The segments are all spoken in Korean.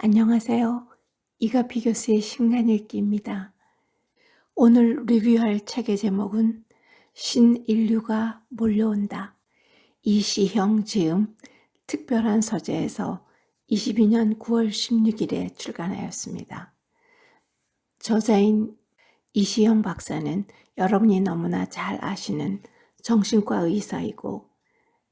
안녕하세요. 이가피 교수의 신간읽기입니다. 오늘 리뷰할 책의 제목은 신인류가 몰려온다. 이시형 지음 특별한 서재에서 22년 9월 16일에 출간하였습니다. 저자인 이시형 박사는 여러분이 너무나 잘 아시는 정신과 의사이고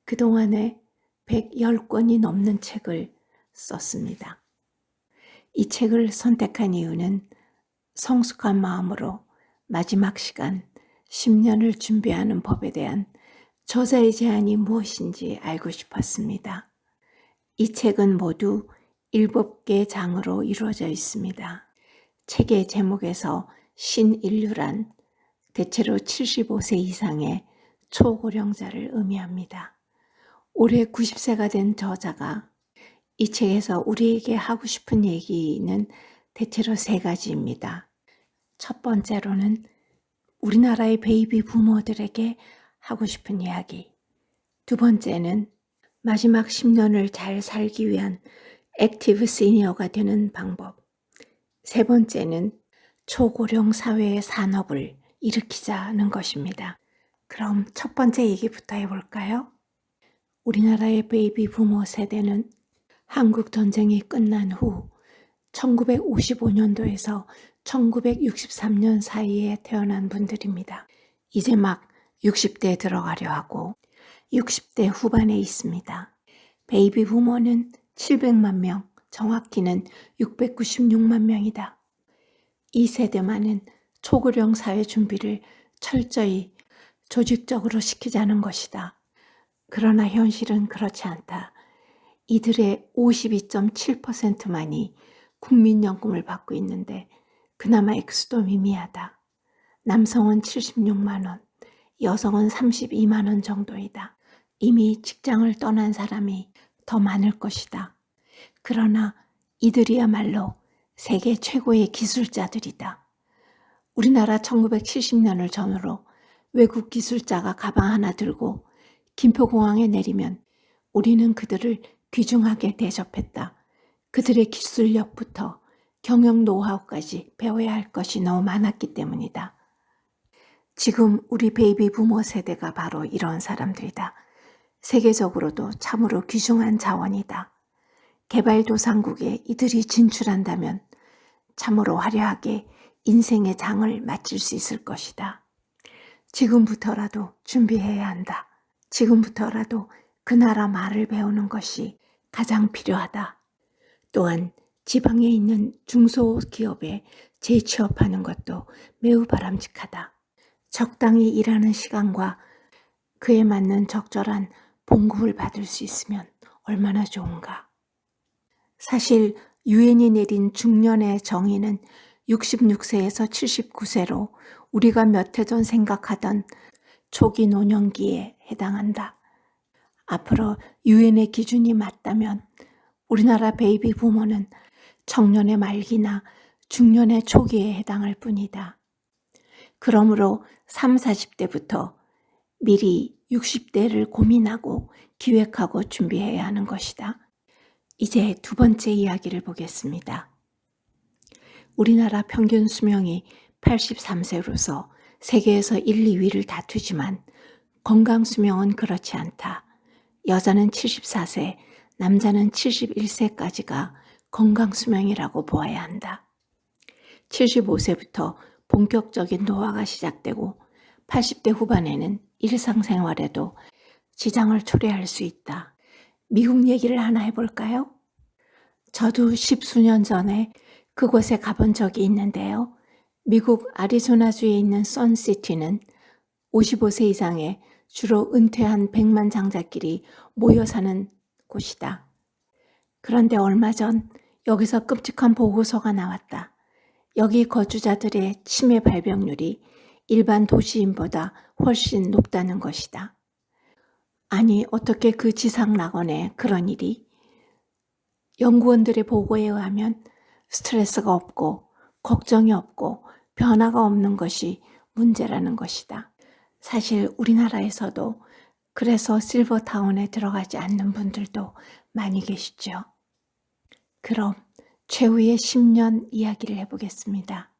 그동안에 110권이 넘는 책을 썼습니다. 이 책을 선택한 이유는 성숙한 마음으로 마지막 시간 10년을 준비하는 법에 대한 저자의 제안이 무엇인지 알고 싶었습니다. 이 책은 모두 7개 장으로 이루어져 있습니다. 책의 제목에서 신인류란 대체로 75세 이상의 초고령자를 의미합니다. 올해 90세가 된 저자가 이 책에서 우리에게 하고 싶은 얘기는 대체로 3가지입니다. 첫 번째로는 우리나라의 베이비 부모들에게 하고 싶은 이야기. 두 번째는 마지막 10년을 잘 살기 위한 액티브 시니어가 되는 방법. 세 번째는 초고령 사회의 산업을 일으키자는 것입니다. 그럼 첫 번째 얘기부터 해볼까요? 우리나라의 베이비 부모 세대는 한국 전쟁이 끝난 후 1955년도에서 1963년 사이에 태어난 분들입니다. 이제 막 60대에 들어가려 하고 60대 후반에 있습니다. 베이비 부모는 700만 명, 정확히는 696만 명이다. 이 세대만은 초고령 사회 준비를 철저히 조직적으로 시키자는 것이다. 그러나 현실은 그렇지 않다. 이들의 52.7%만이 국민연금을 받고 있는데 그나마 액수도 미미하다. 남성은 76만 원, 여성은 32만 원 정도이다. 이미 직장을 떠난 사람이 더 많을 것이다. 그러나 이들이야말로 세계 최고의 기술자들이다. 우리나라 1970년을 전후로 외국 기술자가 가방 하나 들고 김포공항에 내리면 우리는 그들을 귀중하게 대접했다. 그들의 기술력부터 경영 노하우까지 배워야 할 것이 너무 많았기 때문이다. 지금 우리 베이비 부모 세대가 바로 이런 사람들이다. 세계적으로도 참으로 귀중한 자원이다. 개발도상국에 이들이 진출한다면 참으로 화려하게 인생의 장을 마칠 수 있을 것이다. 지금부터라도 준비해야 한다. 지금부터라도 그 나라 말을 배우는 것이 가장 필요하다. 또한 지방에 있는 중소기업에 재취업하는 것도 매우 바람직하다. 적당히 일하는 시간과 그에 맞는 적절한 봉급을 받을 수 있으면 얼마나 좋은가. 사실 유엔이 내린 중년의 정의는 66세에서 79세로 우리가 몇 해 전 생각하던 초기 노년기에 해당한다. 앞으로 유엔의 기준이 맞다면 우리나라 베이비 부모는 청년의 말기나 중년의 초기에 해당할 뿐이다. 그러므로 30, 40대부터 미리 60대를 고민하고 기획하고 준비해야 하는 것이다. 이제 두 번째 이야기를 보겠습니다. 우리나라 평균 수명이 83세로서 세계에서 1, 2위를 다투지만 건강 수명은 그렇지 않다. 여자는 74세, 남자는 71세까지가 건강 수명이라고 보아야 한다. 75세부터 본격적인 노화가 시작되고 80대 후반에는 일상생활에도 지장을 초래할 수 있다. 미국 얘기를 하나 해볼까요? 저도 10수년 전에 그곳에 가본 적이 있는데요. 미국 아리조나주에 있는 선시티는 55세 이상의 주로 은퇴한 백만장자끼리 모여 사는 곳이다. 그런데 얼마 전 여기서 끔찍한 보고서가 나왔다. 여기 거주자들의 치매 발병률이 일반 도시인보다 훨씬 높다는 것이다. 아니, 어떻게 그 지상낙원에 그런 일이? 연구원들의 보고에 의하면 스트레스가 없고 걱정이 없고 변화가 없는 것이 문제라는 것이다. 사실 우리나라에서도 그래서 실버타운에 들어가지 않는 분들도 많이 계시죠. 그럼 최후의 10년 이야기를 해보겠습니다.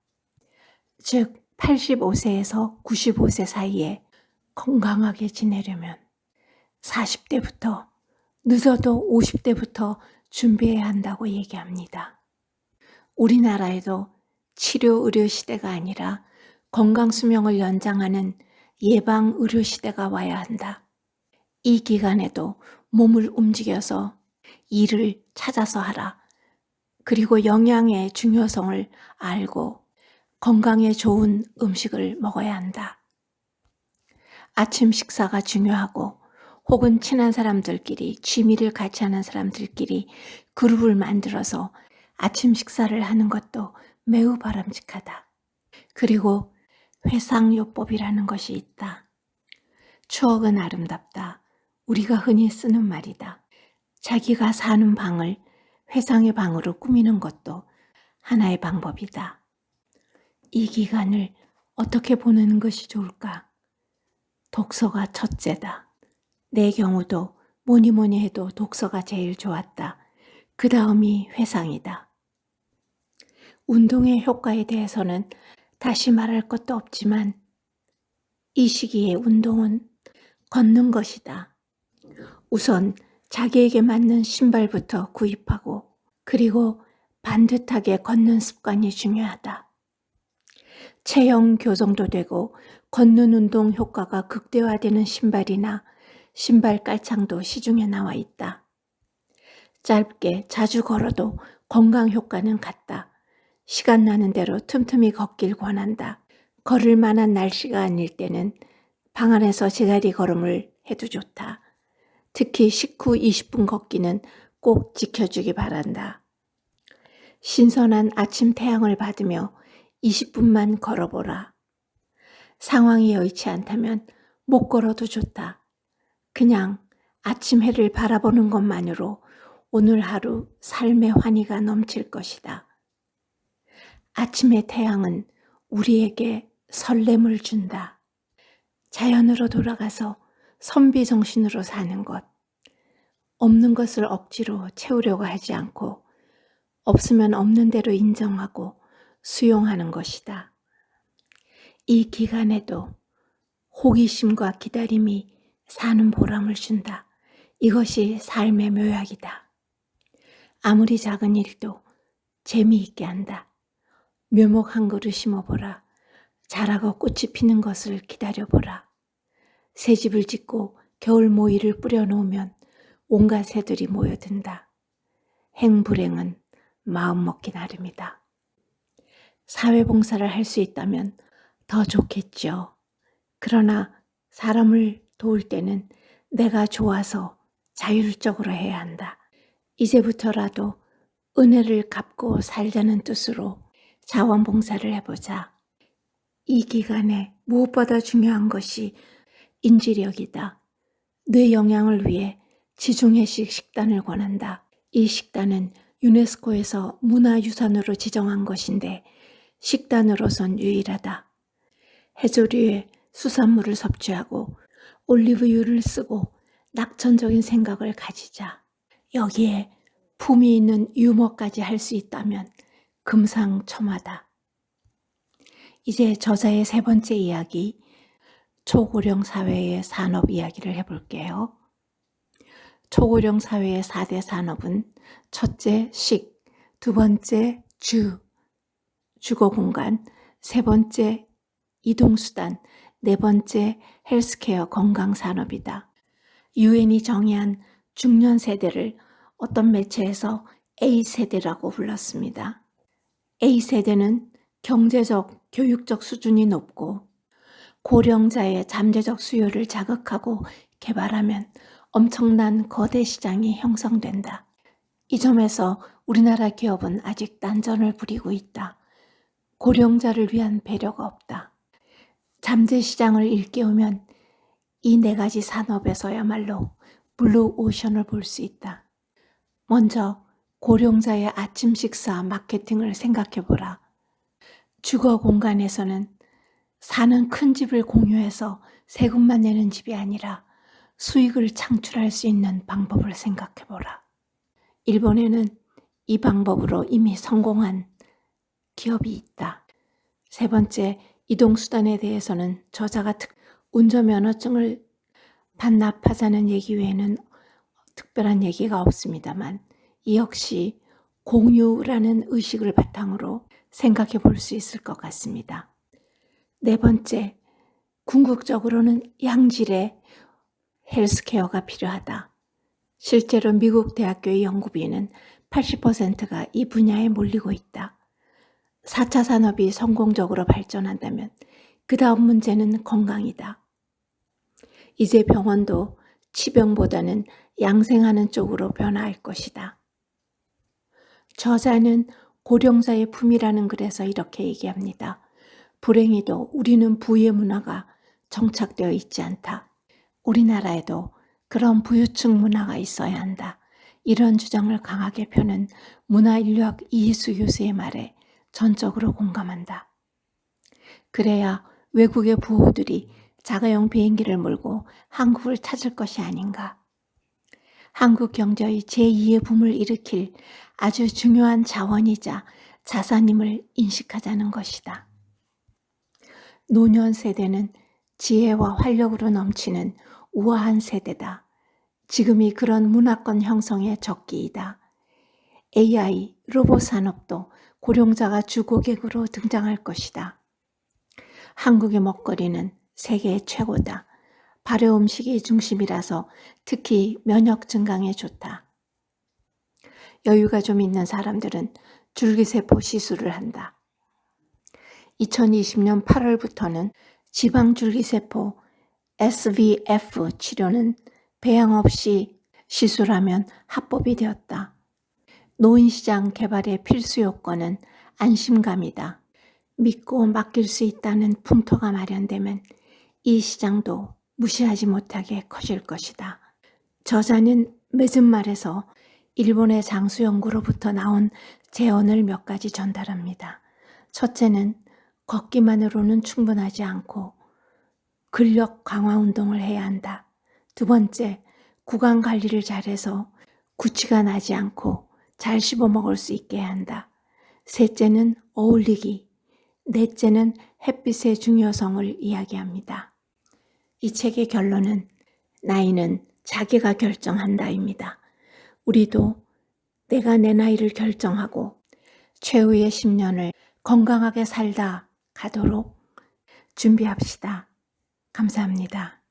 즉 85세에서 95세 사이에 건강하게 지내려면 40대부터 늦어도 50대부터 준비해야 한다고 얘기합니다. 우리나라에도 치료 의료 시대가 아니라 건강 수명을 연장하는 예방 의료 시대가 와야 한다. 이 기간에도 몸을 움직여서 일을 찾아서 하라. 그리고 영양의 중요성을 알고 건강에 좋은 음식을 먹어야 한다. 아침 식사가 중요하고 혹은 친한 사람들끼리 취미를 같이 하는 사람들끼리 그룹을 만들어서 아침 식사를 하는 것도 매우 바람직하다. 그리고 회상요법이라는 것이 있다. 추억은 아름답다. 우리가 흔히 쓰는 말이다. 자기가 사는 방을 회상의 방으로 꾸미는 것도 하나의 방법이다. 이 기간을 어떻게 보내는 것이 좋을까? 독서가 첫째다. 내 경우도 뭐니 해도 독서가 제일 좋았다. 그 다음이 회상이다. 운동의 효과에 대해서는 다시 말할 것도 없지만 이 시기에 운동은 걷는 것이다. 우선 자기에게 맞는 신발부터 구입하고 그리고 반듯하게 걷는 습관이 중요하다. 체형 교정도 되고 걷는 운동 효과가 극대화되는 신발이나 신발 깔창도 시중에 나와 있다. 짧게 자주 걸어도 건강 효과는 같다. 시간 나는 대로 틈틈이 걷길 권한다. 걸을 만한 날씨가 아닐 때는 방 안에서 제자리 걸음을 해도 좋다. 특히 식후 20분 걷기는 꼭 지켜주기 바란다. 신선한 아침 태양을 받으며 20분만 걸어보라. 상황이 여의치 않다면 못 걸어도 좋다. 그냥 아침 해를 바라보는 것만으로 오늘 하루 삶의 환희가 넘칠 것이다. 아침의 태양은 우리에게 설렘을 준다. 자연으로 돌아가서 선비정신으로 사는 것. 없는 것을 억지로 채우려고 하지 않고 없으면 없는 대로 인정하고 수용하는 것이다. 이 기간에도 호기심과 기다림이 사는 보람을 준다. 이것이 삶의 묘약이다. 아무리 작은 일도 재미있게 한다. 묘목 한 그루 심어보라. 자라고 꽃이 피는 것을 기다려보라. 새 집을 짓고 겨울 모이를 뿌려놓으면 온갖 새들이 모여든다. 행불행은 마음먹기 나름이다. 사회봉사를 할 수 있다면 더 좋겠죠. 그러나 사람을 도울 때는 내가 좋아서 자율적으로 해야 한다. 이제부터라도 은혜를 갚고 살자는 뜻으로 자원봉사를 해보자. 이 기간에 무엇보다 중요한 것이 인지력이다. 뇌 영양을 위해 지중해식 식단을 권한다. 이 식단은 유네스코에서 문화유산으로 지정한 것인데 식단으로선 유일하다. 해조류의 수산물을 섭취하고 올리브유를 쓰고 낙천적인 생각을 가지자. 여기에 품이 있는 유머까지 할 수 있다면 금상첨화다. 이제 저자의 세 번째 이야기, 초고령 사회의 산업 이야기를 해볼게요. 초고령 사회의 4대 산업은 첫째 식, 두 번째 주거 공간, 세 번째 이동수단, 네 번째 헬스케어 건강산업이다. 유엔이 정의한 중년 세대를 어떤 매체에서 A세대라고 불렀습니다. A세대는 경제적, 교육적 수준이 높고 고령자의 잠재적 수요를 자극하고 개발하면 엄청난 거대 시장이 형성된다. 이 점에서 우리나라 기업은 아직 난전을 부리고 있다. 고령자를 위한 배려가 없다. 잠재 시장을 일깨우면 이 네 가지 산업에서야말로 블루 오션을 볼 수 있다. 먼저 고령자의 아침 식사 마케팅을 생각해보라. 주거 공간에서는 사는 큰 집을 공유해서 세금만 내는 집이 아니라 수익을 창출할 수 있는 방법을 생각해보라. 일본에는 이 방법으로 이미 성공한 기업이 있다. 세 번째, 이동수단에 대해서는 저자가 운전면허증을 반납하자는 얘기 외에는 특별한 얘기가 없습니다만 이 역시 공유라는 의식을 바탕으로 생각해 볼 수 있을 것 같습니다. 네 번째, 궁극적으로는 양질의 헬스케어가 필요하다. 실제로 미국 대학교의 연구비는 80%가 이 분야에 몰리고 있다. 4차 산업이 성공적으로 발전한다면 그 다음 문제는 건강이다. 이제 병원도 치병보다는 양생하는 쪽으로 변화할 것이다. 저자는 고령자의 품이라는 글에서 이렇게 얘기합니다. 불행히도 우리는 부의 문화가 정착되어 있지 않다. 우리나라에도 그런 부유층 문화가 있어야 한다. 이런 주장을 강하게 펴는 문화인류학 이희수 교수의 말에 전적으로 공감한다. 그래야 외국의 부호들이 자가용 비행기를 몰고 한국을 찾을 것이 아닌가. 한국 경제의 제2의 붐을 일으킬 아주 중요한 자원이자 자산임을 인식하자는 것이다. 노년 세대는 지혜와 활력으로 넘치는 우아한 세대다. 지금이 그런 문화권 형성의 적기이다. AI, 로봇 산업도 고령자가 주고객으로 등장할 것이다. 한국의 먹거리는 세계 최고다. 발효 음식이 중심이라서 특히 면역 증강에 좋다. 여유가 좀 있는 사람들은 줄기세포 시술을 한다. 2020년 8월부터는 지방줄기세포 SVF 치료는 배양 없이 시술하면 합법이 되었다. 노인시장 개발의 필수 요건은 안심감이다. 믿고 맡길 수 있다는 풍토가 마련되면 이 시장도 무시하지 못하게 커질 것이다. 저자는 맺은 말에서 일본의 장수연구로부터 나온 제언을 몇 가지 전달합니다. 첫째는 걷기만으로는 충분하지 않고 근력 강화 운동을 해야 한다. 두 번째, 구강 관리를 잘해서 구취가 나지 않고 잘 씹어 먹을 수 있게 해야 한다. 셋째는 어울리기. 넷째는 햇빛의 중요성을 이야기합니다. 이 책의 결론은 나이는 자기가 결정한다입니다. 우리도 내가 내 나이를 결정하고 최후의 10년을 건강하게 살다 가도록 준비합시다. 감사합니다.